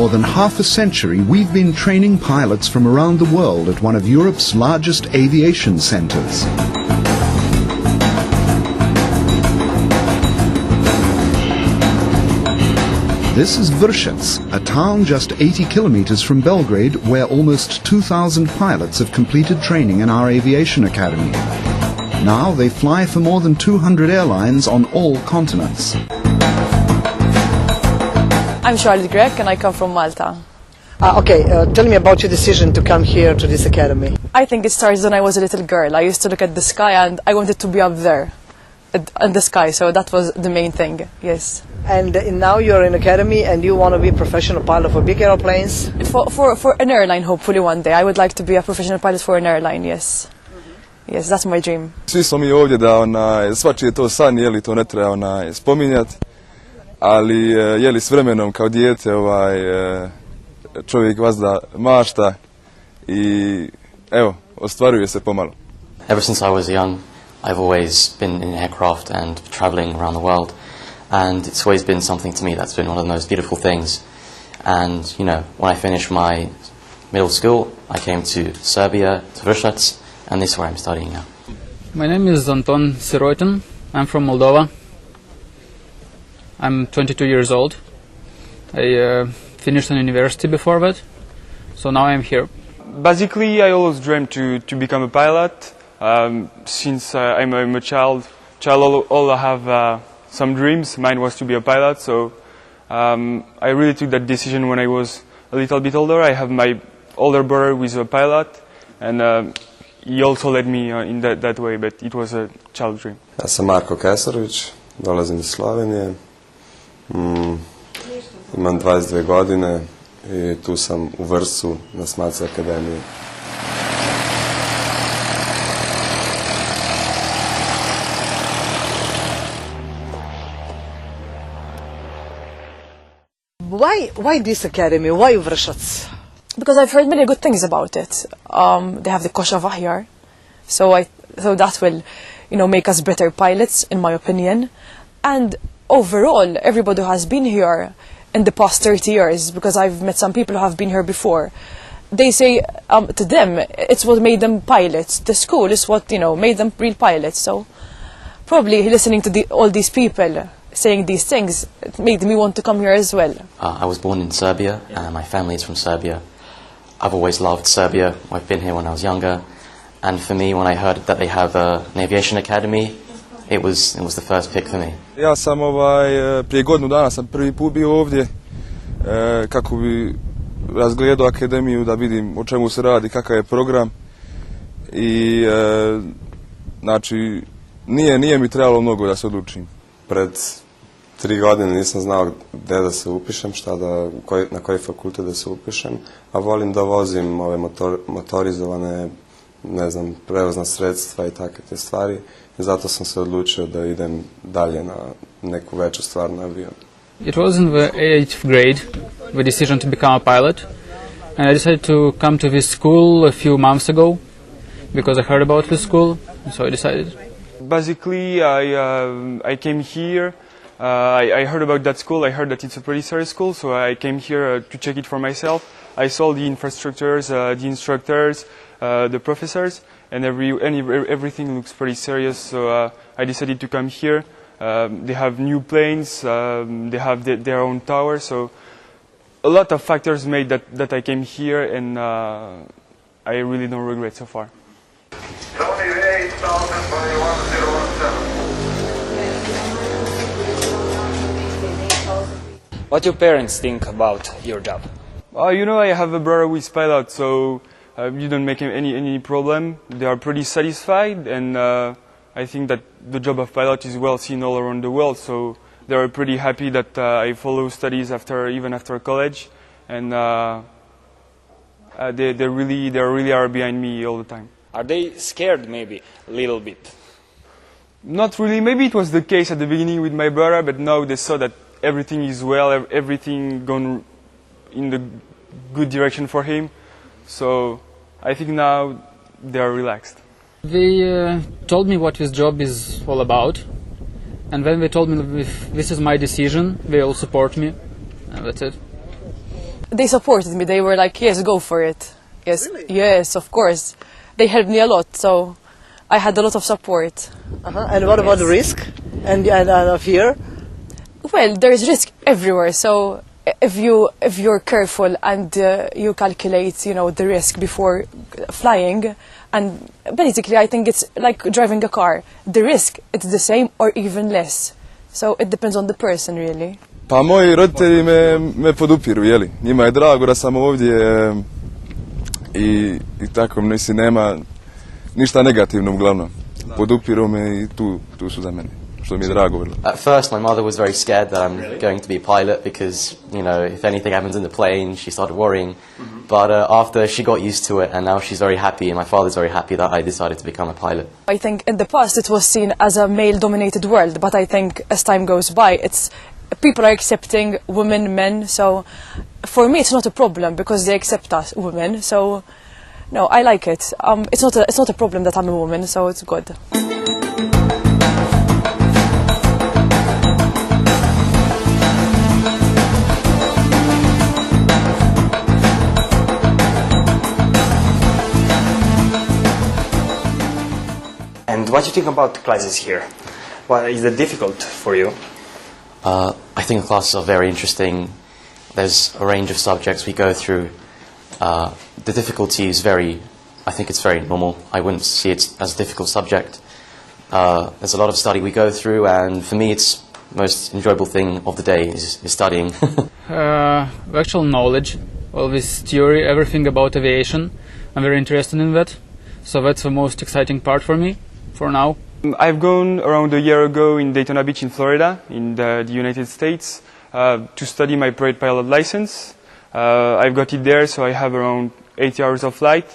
more than half a century, we've been training pilots from around the world at one of Europe's largest aviation centers. This is Vršac, a town just 80 kilometers from Belgrade, where almost 2,000 pilots have completed training in our aviation academy. Now they fly for more than 200 airlines on all continents. I'm Charlotte Grek and I come from Malta. Tell me about your decision to come here to this academy. I think it started when I was a little girl. I used to look at the sky and I wanted to be up there in the sky, so that was the main thing, yes. And now you're in academy and you want to be a professional pilot for big airplanes? For an airline, hopefully one day. I would like to be a professional pilot for an airline, yes. Yes, that's my dream. Svi smo mi ovdje da svačiji je to san, je li to ne treba spominjati, ali je li s vremenom kao dijete čovjek vazda mašta i evo, ostvaruje se pomalo. Ever since I was young, I've always been in aircraft and traveling around the world, and it's always been something to me that's been one of the most beautiful things. And you know, when I finished my middle school, I came to Serbia, to Vršac, and this is where I'm studying now. My name is Anton Sirotin. I'm from Moldova. I'm 22 years old. I finished an university before that, so now I'm here. Basically, I always dreamed to become a pilot. Since I'm a child all have some dreams. Mine was to be a pilot, so I really took that decision when I was a little bit older. I have my older brother who is a pilot, and he also led me in that way, but it was a child dream. Ja sam Marko Kesarović, dolazim iz Slovenije, imam 22 godine i tu sam u Vršcu na SMAC akademiji. Why this academy? Why Vršac? Because I've heard many good things about it. They have the Koshava here, so that will, make us better pilots, in my opinion. And overall, everybody who has been here in the past 30 years, because I've met some people who have been here before, they say to them it's what made them pilots. The school is what made them real pilots. So probably listening to all these people saying these things, it made me want to come here as well. I was born in Serbia, and my family is from Serbia. I've always loved Serbia. I've been here when I was younger, and for me, when I heard that they have an aviation academy, it was the first pick for me. Ja sam prije godinu dana sam prvi put bio ovdje kako bi razgledao akademiju, da vidim o čemu se radi, kakav je program i znači nije mi trebalo mnogo da se odlučim. Pred 3 godine nisam znao gdje da se upišem, na koji fakultet da se upišem, a volim da vozim ove motorizovane, prevozna sredstva i takve te stvari. I zato sam se odlučio da idem dalje na neku veću stvar, na avion. It was in the 8th grade, the decision to become a pilot, and I decided to come to this school a few months ago because I heard about this school, so I decided. Basically, I came here. I heard about that school. I heard that it's a pretty serious school, so I came here to check it for myself. I saw the infrastructures, the instructors, the professors, and everything looks pretty serious. So I decided to come here. They have new planes. They have their own tower. So a lot of factors made that I came here, and I really don't regret so far. What do your parents think about your job? I have a brother who is pilot, so you don't make any problem. They are pretty satisfied, and I think that the job of pilot is well seen all around the world. So they are pretty happy that I follow studies even after college, and they really are behind me all the time. Are they scared, maybe a little bit? Not really. Maybe it was the case at the beginning with my brother, but now they saw that everything is well, everything gone in the good direction for him. So I think now they are relaxed. They told me what this job is all about, and when they told me if this is my decision, they all support me, and that's it. they supported me. They were like, yes, go for it. Yes, Really? yes, of course. They helped me a lot, so I had a lot of support. And what about the risk and fear? Well, there is risk everywhere, so if you're careful and you calculate, you know, the risk before flying, and basically I think it's like driving a car. The risk, it's the same or even less. So it depends on the person, really. Pa moji roditelji me podupiru, jeli. Njima je drago da sam ovdje i tako, mislim, nema ništa negativno uglavnom. Podupiru me i tu su za mene, što mi je drago vrlo. At first, my mother was very scared that I'm going to be a pilot because, you know, if anything happens in the plane, she started worrying. But after she got used to it, and now she's very happy, and my father's very happy that I decided to become a pilot. I think in the past it was seen as a male-dominated world, but I think as time goes by, people are accepting women, men. So for me, it's not a problem because they accept us women. So no, I like it. It's not a problem that I'm a woman, so it's good. And what do you think about classes here? Well, is it difficult for you? I think the classes are very interesting. There's a range of subjects we go through. The difficulty is I think it's very normal. I wouldn't see it as a difficult subject. There's a lot of study we go through, and for me it's the most enjoyable thing of the day is studying. Actual knowledge, all this theory, everything about aviation. I'm very interested in that. So that's the most exciting part for me, for now. I've gone around a year ago in Daytona Beach in Florida, in the United States, to study my private pilot license. I've got it there, so I have around 80 hours of flight.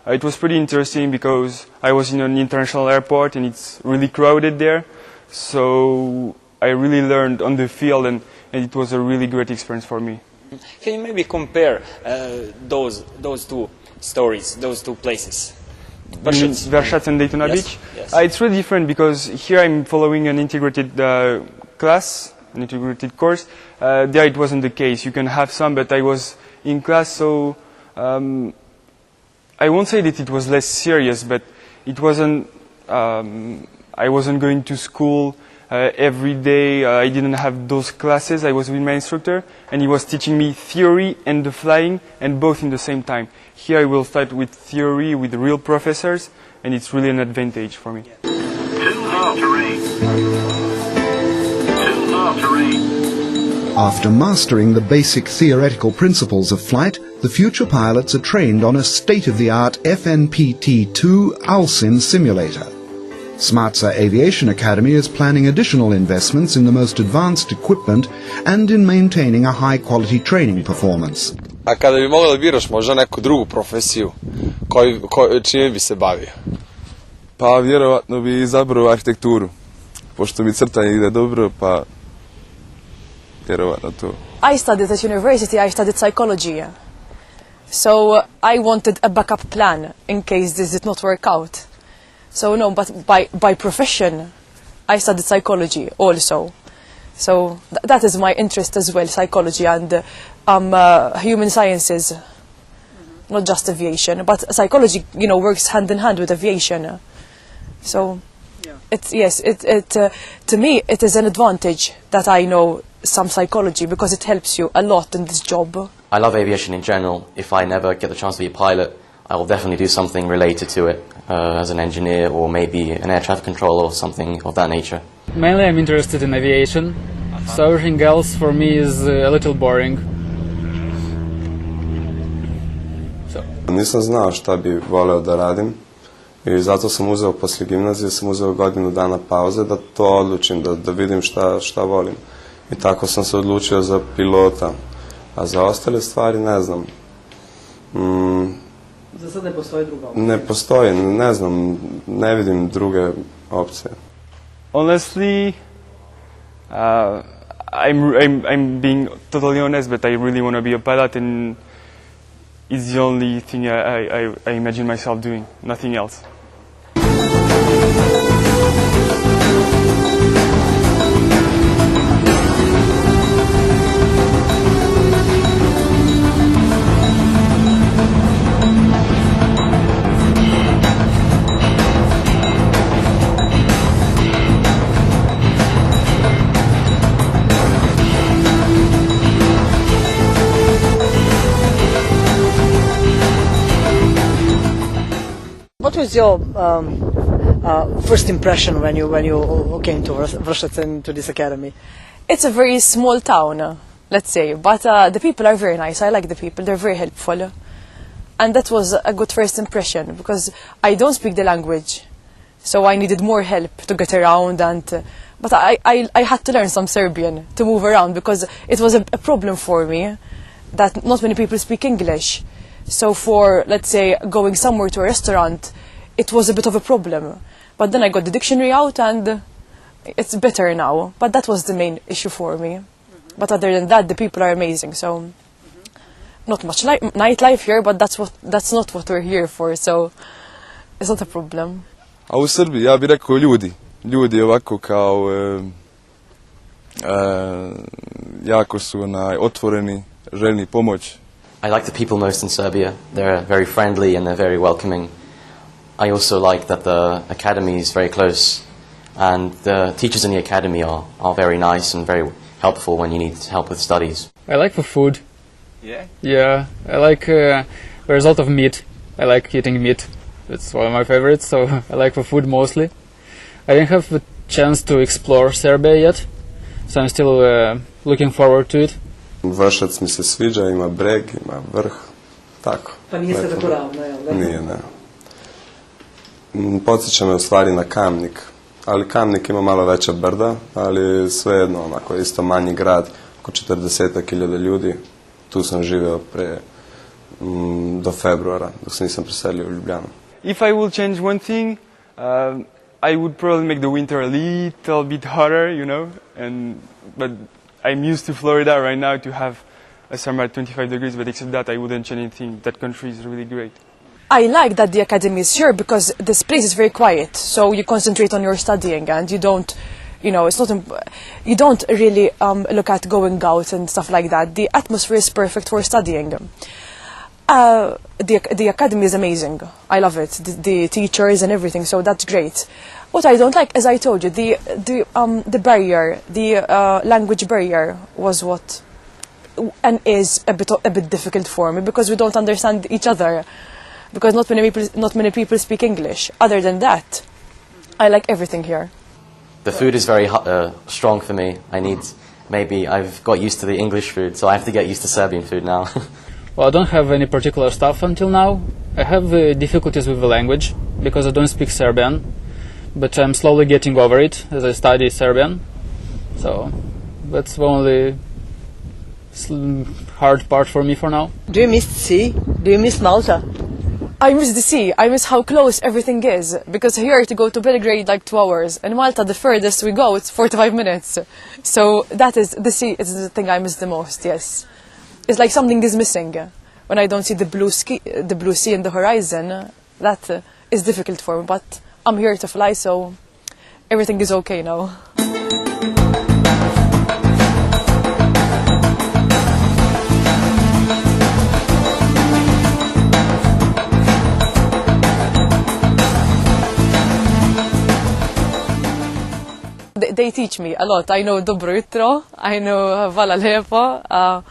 It was pretty interesting because I was in an international airport and it's really crowded there. So I really learned on the field, and it was a really great experience for me. Can you maybe compare those two stories, those two places? Verschatz and Daytona Yes, Beach. yes. It's really different because here I'm following an integrated class, an integrated course. There it wasn't the case. You can have some, but I was in class, so I won't say that it was less serious, but it wasn't. I wasn't going to school every day. I didn't have those classes. I was with my instructor, and he was teaching me theory and the flying, and both in the same time. Here I will start with theory with real professors, and it's really an advantage for me. After mastering the basic theoretical principles of flight, the future pilots are trained on a state-of-the-art FNPT-2 ALSIM simulator. Smartsa Aviation Academy is planning additional investments in the most advanced equipment and in maintaining a high-quality training performance. A kada bi mogao da biraš možda neku drugu profesiju, čime bi se bavio? Pa vjerovatno bi izabrao arhitekturu, pošto mi crtanje ide dobro, pa vjerovatno to. I studied at university, I studied psychology. So I wanted a backup plan in case this did not work out. So no, but by profession, I studied psychology also. So that is my interest as well, psychology and human sciences, not just aviation. But psychology, you know, works hand in hand with aviation. So to me, it is an advantage that I know some psychology because it helps you a lot in this job. I love aviation in general. If I never get the chance to be a pilot, I will definitely do something related to it as an engineer or maybe an air traffic controller or something of that nature. Mainly I'm interested in aviation, so everything else for me is a little boring. Nisam znao šta bi voleo da radim i zato sam uzeo poslije gimnazije, sam uzeo godinu dana pauze da to odlučim, da vidim šta volim. I tako sam se odlučio za pilota, a za ostale stvari ne znam. Za sad ne postoji druga opcija? Ne postoji, ne znam, ne vidim druge opcije. Honestly, I'm being totally honest, but I really want to be a pilot, and it's the only thing I imagine myself doing, nothing else. what was your first impression when you came to Vršac and to this academy? It's a very small town, let's say, but the people are very nice. I like the people, they're very helpful. And that was a good first impression, because I don't speak the language, so I needed more help to get around. But I had to learn some Serbian to move around, because it was a problem for me that not many people speak English. So for, let's say, going somewhere to a restaurant, it was a bit of a problem. But then I got the dictionary out and it's better now. But that was the main issue for me. But other than that, the people are amazing. So not much nightlife here, but that's not what we're here for. So it's not a problem. A u Srbiji, ja bih rekao ljudi. Ljudi ovako kao jako su otvoreni, željni pomoć. I like the people most in Serbia. They're very friendly and they're very welcoming. I also like that the academy is very close, and the teachers in the academy are very nice and very helpful when you need help with studies. I like the food. Yeah? Yeah, I like there's a lot of meat. I like eating meat. It's one of my favorites, so I like the food mostly. I didn't have the chance to explore Serbia yet, so I'm still looking forward to it. Vršac mi se sviđa, ima breg, ima vrh, tako. Pa nije sve tako ravno, jel da? Nije, ne. Podsjeća me u stvari na Kamnik, ali Kamnik ima malo veća brda, ali svejedno, onako, isto manji grad, oko 40.000 ljudi. Tu sam živeo do februara, dok se nisam preselio u Ljubljanu. If I will change one thing, I would probably make the winter a little bit hotter, you know, but I'm used to Florida right now to have a summer at 25 degrees, but except that I wouldn't change anything. That country is really great. I like that the academy is here, because this place is very quiet, so you concentrate on your studying and you don't, you know, you don't really look at going out and stuff like that. The atmosphere is perfect for studying. The academy is amazing. I love it. The teachers and everything, so that's great. What I don't like, as I told you, the barrier, the language barrier was what, and is a bit difficult for me, because we don't understand each other, because not many people speak English. Other than that, I like everything here. The food is very strong for me. I've got used to the English food, so I have to get used to Serbian food now. Well, I don't have any particular stuff until now. I have difficulties with the language, because I don't speak Serbian, but I'm slowly getting over it as I study Serbian. So that's the only hard part for me for now. Do you miss the sea? Do you miss Malta? I miss the sea. I miss how close everything is, because here to go to Belgrade like 2 hours, and Malta the furthest we go it's 45 minutes. So that is the sea is the thing I miss the most. Yes, it's like something is missing when I don't see the blue sea in the horizon. That is difficult for me, but I'm here to fly, so everything is okay now. They teach me a lot. I know Dobro jutro, I know Hvala lepo,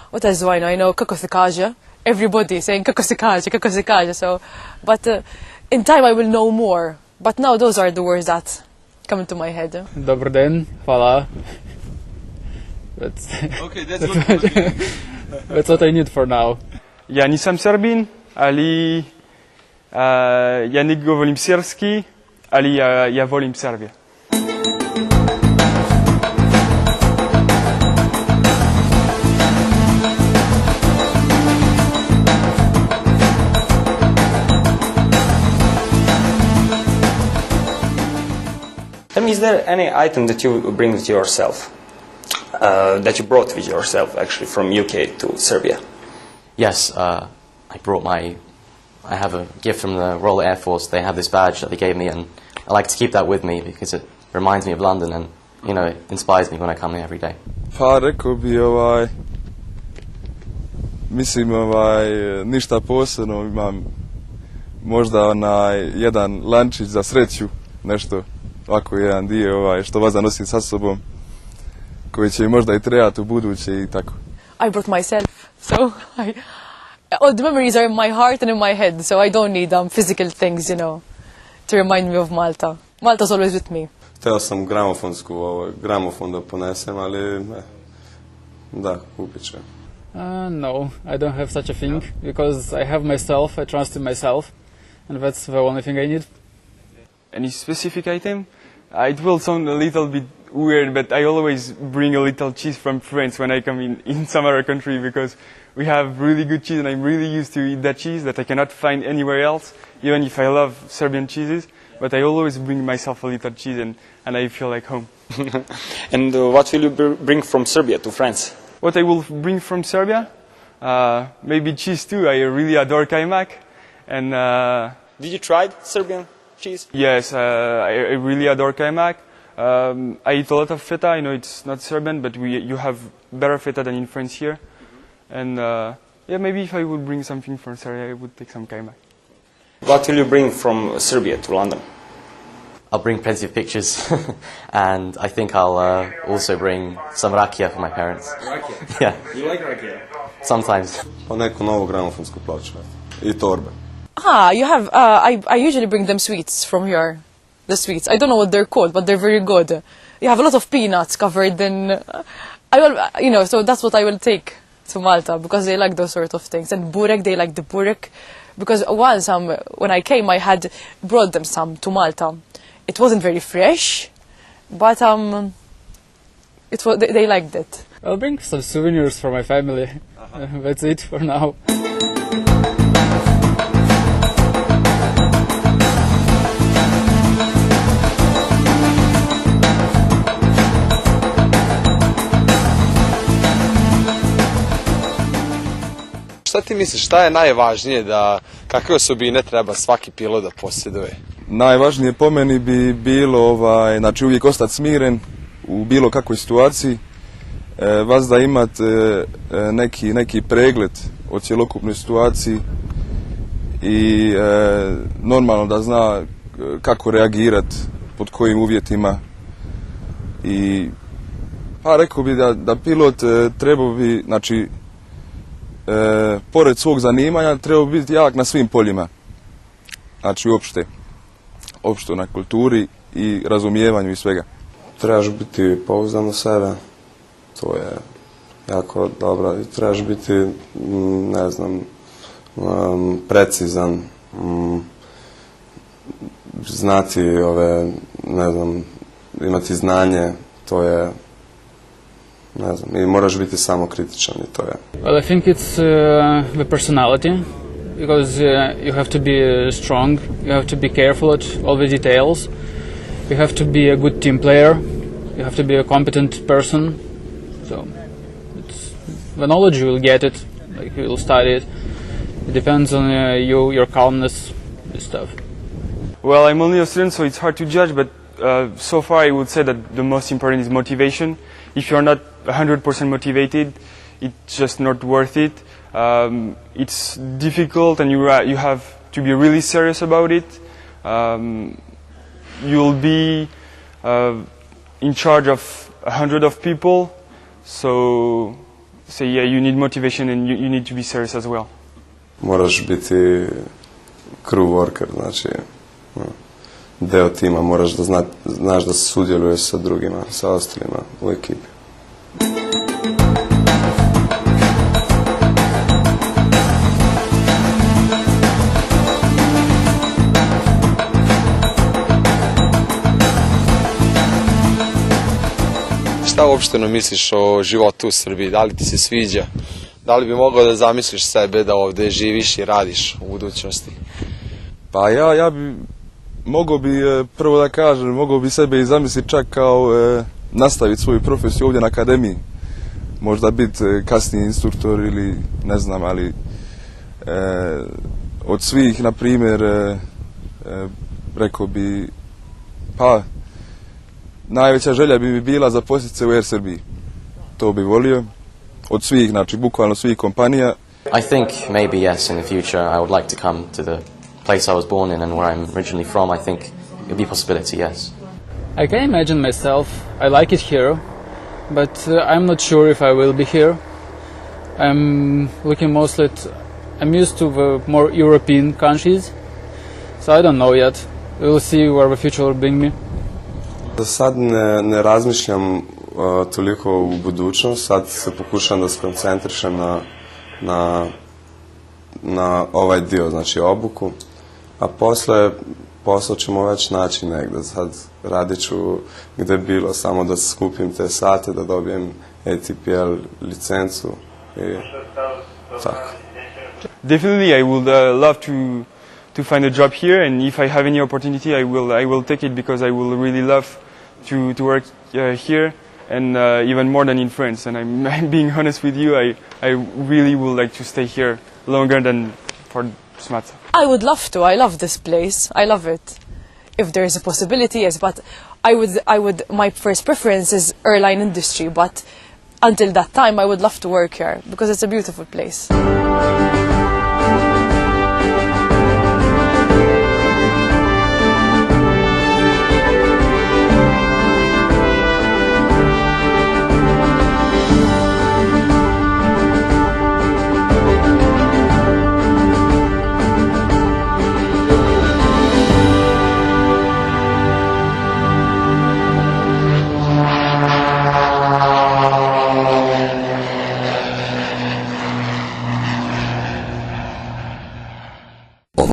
what else do I know? I know kako se kaže. Everybody saying kako se kaže. So, but in time I will know more. But now those are the words that come into my head. Dobar den, hvala. Okay, that's good. That's what I need for now. Ja nisam Srbin, ali ja ne govorim srpski, ali ja volim Srbiju. Tell me, is there any item that you bring with yourself, that you brought with yourself actually from UK to Serbia? Yes, I have a gift from the Royal Air Force. They have this badge that they gave me, and I like to keep that with me because it reminds me of London and, you know, it inspires me when I come here every day. Pa rekao bi mislim ništa posebno, imam možda jedan lančić za sreću, nešto ovako jedan dio što vas nosim sa sobom, koji će možda i trebati u buduće i tako. I brought myself, so all the memories are in my heart and in my head, so I don't need physical things, you know, to remind me of Malta. Malta's always with me. Hteo sam gramofon da ponesem, ali da, kupit ću. No, I don't have such a thing, because I have myself, I trust in myself, and that's the only thing I need. Any specific item? It will sound a little bit weird, but I always bring a little cheese from France when I come in some other country, because we have really good cheese and I'm really used to eat that cheese that I cannot find anywhere else, even if I love Serbian cheeses. But I always bring myself a little cheese and I feel like home. And what will you bring from Serbia to France? What I will bring from Serbia? Maybe cheese too. I really adore kajmak. And did you try Serbian cheese? Yes, I really adore kajmak. I eat a lot of feta. I know it's not Serbian, but you have better feta than in France here. And yeah, maybe if I would bring something from Serbia, I would take some kajmak. What will you bring from Serbia to London? I'll bring plenty of pictures, and I think I'll also bring some rakia for my parents. Rakia? Yeah. You like rakia? Sometimes. Pa neku novu gramofonsku ploču. I torbe. You have, I usually bring them sweets from here. The sweets. I don't know what they're called, but they're very good. You have a lot of peanuts covered in, so that's what I will take to Malta, because they like those sort of things. And burek, they like the burek. Because once, when I came, I had brought them some to Malta. It wasn't very fresh, but they liked it. I'll bring some souvenirs for my family. That's it for now. Šta ti misliš, šta je najvažnije kakve osobine treba svaki pilot da posjeduje? Najvažnije po meni bi bilo znači uvijek ostati smiren u bilo kakvoj situaciji, vas da imate neki pregled o cjelokupnoj situaciji i normalno da zna kako reagirati, pod kojim uvjetima. I rekao bi da pilot trebao bi, znači, pored svog zanimanja treba biti jak na svim poljima, znači uopšte na kulturi i razumijevanju i svega. Trebaš biti pouzdan u sebe, to je jako dobro, i trebaš biti, ne znam, precizan, znati imati znanje, to je, ne znam, i moraš biti samokritičan i to je. Well, I think it's the personality, because you have to be strong, you have to be careful at all the details, you have to be a good team player, you have to be a competent person, so the knowledge you will get it, like you will study it. It depends on your calmness and stuff. Well, I'm only a student, so it's hard to judge, but so far I would say that the most important is motivation. If you're not 100% motivated, it's just not worth it. It's difficult, and you have to be really serious about it. You'll be in charge of 100 of people, so yeah, you need motivation and you need to be serious as well. Moraš biti crew worker, znači deo tima, moraš da znaš da sudjeluješ sa drugima, sa ostalima u ekipi. Šta uopšteno misliš o životu u Srbiji? Da li ti se sviđa? Da li bi mogao da zamisliš sebe da ovdje živiš i radiš u budućnosti? Pa ja bi, prvo da kažem, mogao bi sebe i zamisliti čak kao nastaviti svoju profesiju ovdje na akademiji. Možda biti kasniji instruktor ili ne znam, ali od svih, na primjer, rekao bi, pa najveća želja bi mi bila zaposliti se u Air Srbiji. To bi volio. Od svih, znači bukvalno svih kompanija. I think maybe yes, in the future I would like to come to the place I was born in and where I'm originally from. I think it would be a possibility, yes. I can imagine myself. I like it here, but I'm not sure if I will be here. I'm looking mostly I'm used to the more European countries, so I don't know yet. We'll see where the future will bring me. Za sad ne razmišljam toliko u budućnost, sad se pokušam da skoncentrišem na ovaj dio, znači obuku, a posle posao ćemo već naći negde. Sad radit ću gde bilo, samo da skupim te sate, da dobijem ATPL licencu i tako. Definitely, I would love to find a job here, and if I have any opportunity, I will take it, because I will really love to work here, and even more than in France. And I'm being honest with you, I really would like to stay here longer than for SMAT. I would love to. I love this place. I love it. If there is a possibility, yes, but I would. My first preference is airline industry, but until that time, I would love to work here because it's a beautiful place.